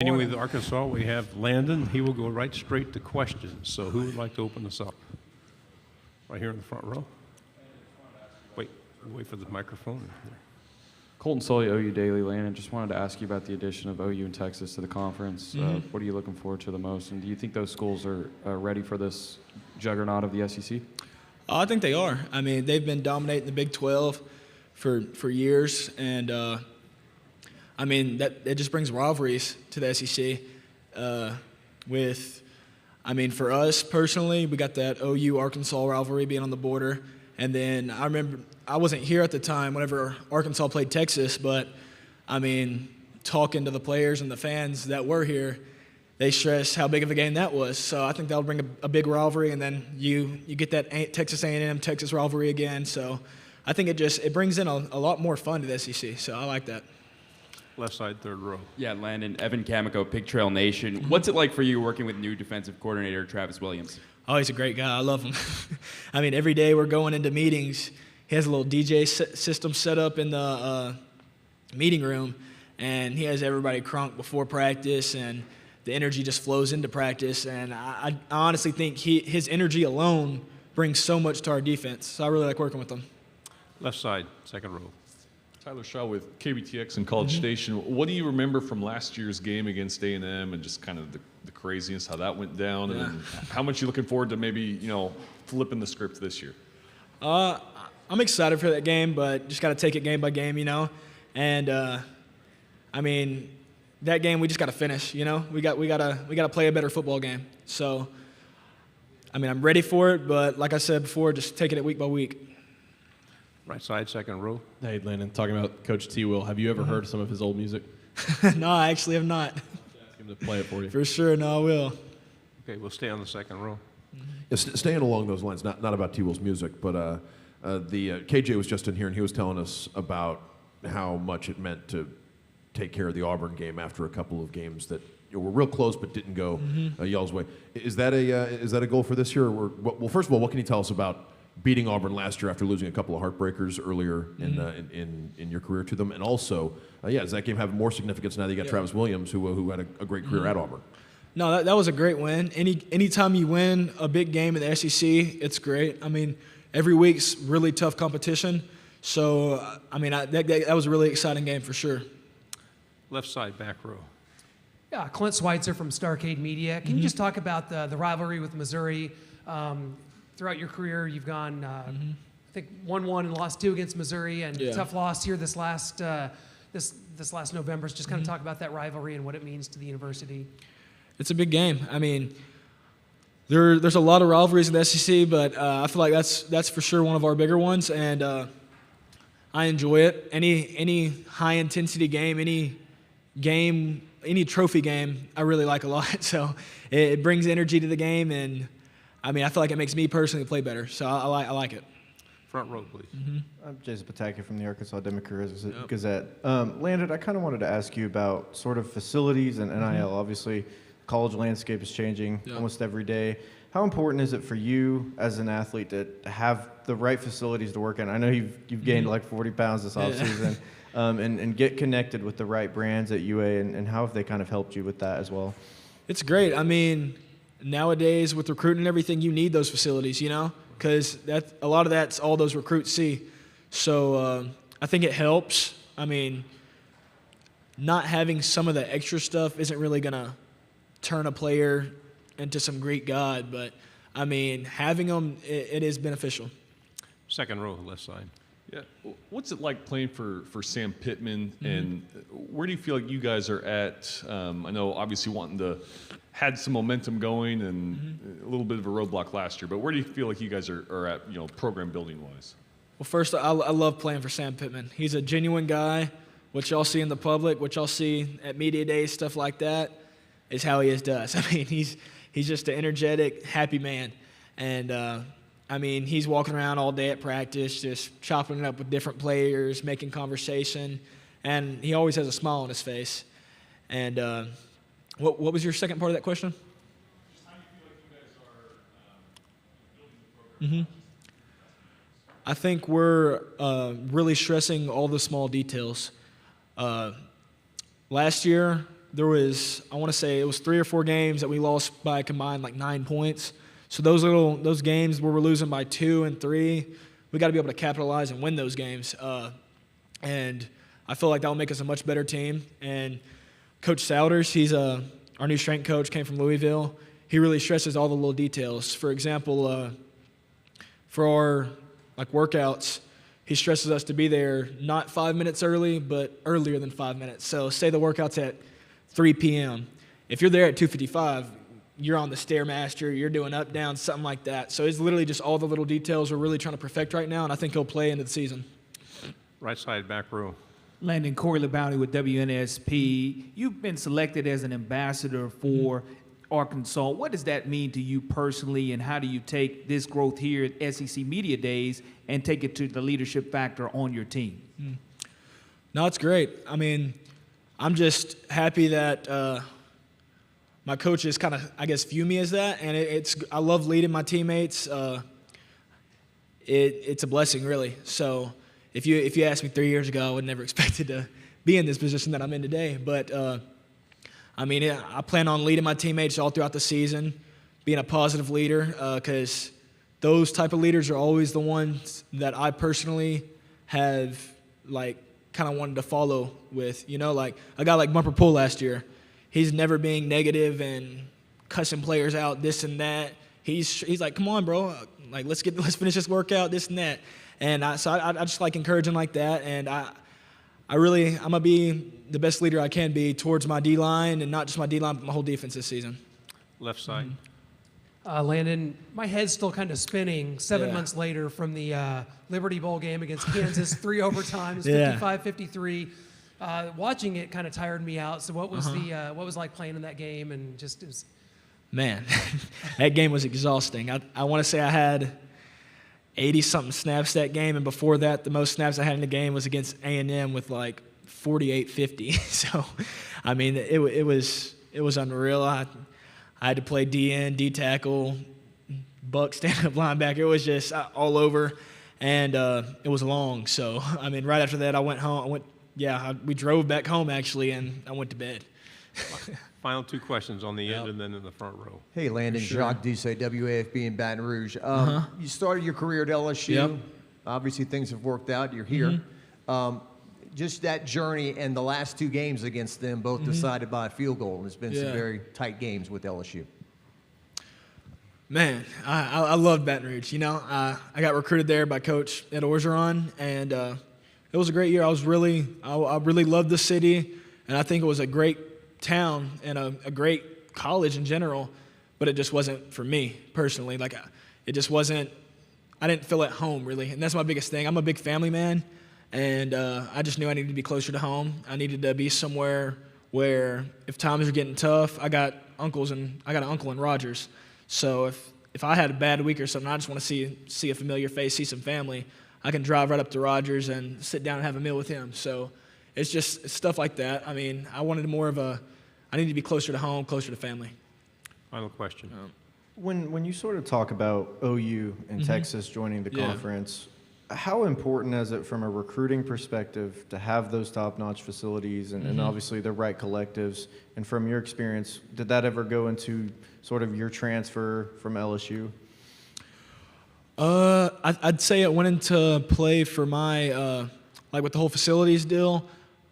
Beginning with Arkansas, we have Landon. He will go right straight to questions. So who would like to open this up? Right here in the front row. Wait for the microphone. Colton Sully, OU Daily. Landon, just wanted to ask you about the addition of OU and Texas to the conference. What are you looking forward to the most? And do you think those schools are ready for this juggernaut of the SEC? I think they are. I mean, they've been dominating the Big 12 for years, and I mean that just brings rivalries to the SEC. For us personally, we got that OU Arkansas rivalry being on the border, and then I remember I wasn't here at the time whenever Arkansas played Texas, but I mean, talking to the players and the fans that were here, they stressed how big of a game that was. So I think that'll bring a big rivalry, and then you get that Texas A&M Texas rivalry again. So I think it brings in a lot more fun to the SEC. So I like that. Left side, third row. Yeah, Landon, Evan Camico, Pig Trail Nation. What's it like for you working with new defensive coordinator Travis Williams? Oh, he's a great guy. I love him. I mean, every day we're going into meetings. He has a little DJ system set up in the meeting room, and he has everybody crunk before practice, and the energy just flows into practice. And I honestly think his energy alone brings so much to our defense. So I really like working with him. Left side, second row. Tyler Shaw with KBTX and College Station. What do you remember from last year's game against A&M and just kind of the craziness, how that went down, and then how much you looking forward to maybe, flipping the script this year? I'm excited for that game, but just got to take it game by game, And I mean, that game we just got to finish. We got to play a better football game. So, I mean, I'm ready for it, but like I said before, just taking it week by week. Right side, second row. Hey, Landon, talking about Coach T. Will, have you ever heard some of his old music? No, I actually have not. Ask him to play it for you. For sure, no, I will. Okay, we'll stay on the second row. Yeah, staying along those lines, not about T. Will's music, but KJ was just in here, and he was telling us about how much it meant to take care of the Auburn game after a couple of games that were real close but didn't go y'all's way. Is that a goal for this year? Well, first of all, what can you tell us about beating Auburn last year after losing a couple of heartbreakers earlier in your career to them? And also, does that game have more significance now that you got Travis Williams, who had a great career at Auburn? No, that was a great win. Anytime you win a big game in the SEC, it's great. I mean, every week's really tough competition. So, I mean, that was a really exciting game for sure. Left side, back row. Yeah, Clint Schweitzer from Starcade Media. Can you just talk about the rivalry with Missouri? Throughout your career, you've gone, I think, 1-1 and lost 2 against Missouri, and tough loss here this last November. Just kind of talk about that rivalry and what it means to the university. It's a big game. I mean, there's a lot of rivalries in the SEC, but I feel like that's for sure one of our bigger ones, and I enjoy it. Any high intensity game, any trophy game, I really like a lot. So it brings energy to the game, and I mean, I feel like it makes me personally play better. So I like it. Front row, please. I'm Jason Pataki from the Arkansas Democrat-Gazette. Landon, I kind of wanted to ask you about sort of facilities and NIL. Obviously, college landscape is changing almost every day. How important is it for you as an athlete to have the right facilities to work in? I know you've gained like 40 pounds this offseason, and get connected with the right brands at UA, and how have they kind of helped you with that as well? It's great. I mean, nowadays with recruiting and everything, you need those facilities, because a lot of that's all those recruits see. So I think it helps. I mean, not having some of the extra stuff isn't really going to turn a player into some Greek god, but I mean, having them, it is beneficial. Second row, left side. Yeah, what's it like playing for Sam Pittman, and where do you feel like you guys are at? I know obviously had some momentum going and a little bit of a roadblock last year, but where do you feel like you guys are at, program building wise? Well, first, I love playing for Sam Pittman. He's a genuine guy. What y'all see in the public, what y'all see at media days, stuff like that, is how he is to us. I mean, he's just an energetic, happy man. And, I mean, he's walking around all day at practice, just chopping it up with different players, making conversation. And he always has a smile on his face. And what was your second part of that question? Just how do you feel like you guys are building the program? I think we're really stressing all the small details. Last year, there was, I want to say it was 3 or 4 games that we lost by a combined like 9 points. So those games where we're losing by 2 and 3, we got to be able to capitalize and win those games. And I feel like that will make us a much better team. And Coach Souders, he's our new strength coach, came from Louisville. He really stresses all the little details. For example, for our workouts, he stresses us to be there not 5 minutes early, but earlier than 5 minutes. So say the workout's at 3 p.m. If you're there at 2:55, you're on the Stairmaster, you're doing up, down, something like that. So it's literally just all the little details we're really trying to perfect right now, and I think he'll play into the season. Right side, back row. Landon, Corey LeBounty with WNSP. You've been selected as an ambassador for Arkansas. What does that mean to you personally, and how do you take this growth here at SEC Media Days and take it to the leadership factor on your team? No, it's great. I mean, I'm just happy that my coaches kind of, I guess, view me as that, and I love leading my teammates. It's a blessing, really. So if you asked me 3 years ago, I would never expected to be in this position that I'm in today. But I mean, I plan on leading my teammates all throughout the season, being a positive leader, because those type of leaders are always the ones that I personally have kind of wanted to follow with. You know, like a guy like Bumper Pool last year. He's never being negative and cussing players out, this and that. He's like, come on, bro, like let's finish this workout, this and that. And I just like encouraging like that. And I'm gonna be the best leader I can be towards my D-line, and not just my D-line, but my whole defense this season. Left side. Landon, my head's still kind of spinning 7 Yeah. months later from the Liberty Bowl game against Kansas, 3 overtimes, Yeah. 55-53. Watching it kind of tired me out. So what was what was like playing in that game, and just it was... Man, that game was exhausting. I want to say I had 80-something snaps that game, and before that, the most snaps I had in the game was against A&M with like 48-50. So, I mean, it was unreal. I had to play DN, D tackle, buck, stand-up linebacker. It was just all over, and it was long. So, I mean, right after that, I went home. We drove back home actually, and I went to bed. Final 2 questions on the end and then in the front row. Hey, Landon, Sure. Jacques Doucet, WAFB in Baton Rouge. You started your career at LSU. Yep. Obviously, things have worked out. You're here. Just that journey and the last 2 games against them, both decided by a field goal. And it's been some very tight games with LSU. Man, I love Baton Rouge. You know, I got recruited there by Coach Ed Orgeron, and it was a great year. I really loved the city, and I think it was a great town and a great college in general, but it just wasn't for me personally. Like, it just wasn't, I didn't feel at home really, and that's my biggest thing. I'm a big family man, and I just knew I needed to be closer to home. I needed to be somewhere where if times are getting tough, I got an uncle in Rogers. So if I had a bad week or something, I just want to see a familiar face, see some family, I can drive right up to Rogers and sit down and have a meal with him. So it's just stuff like that. I mean, I need to be closer to home, closer to family. Final question. When you sort of talk about OU and Texas joining the conference, how important is it from a recruiting perspective to have those top-notch facilities and obviously the right collectives? And from your experience, did that ever go into sort of your transfer from LSU? I'd say it went into play for my, with the whole facilities deal,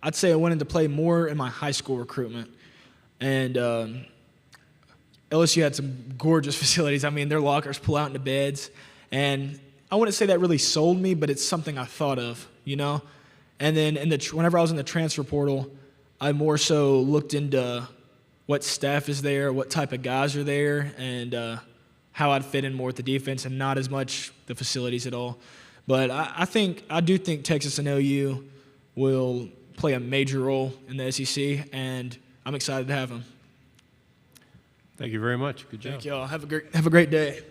I'd say it went into play more in my high school recruitment. And LSU had some gorgeous facilities. I mean, their lockers pull out into beds. And I wouldn't say that really sold me, but it's something I thought of, you know? And then whenever I was in the transfer portal, I more so looked into what staff is there, what type of guys are there, and how I'd fit in more with the defense and not as much the facilities at all. But I do think Texas and OU will play a major role in the SEC, and I'm excited to have them. Thank you very much. Good job. Thank y'all. Have a great day.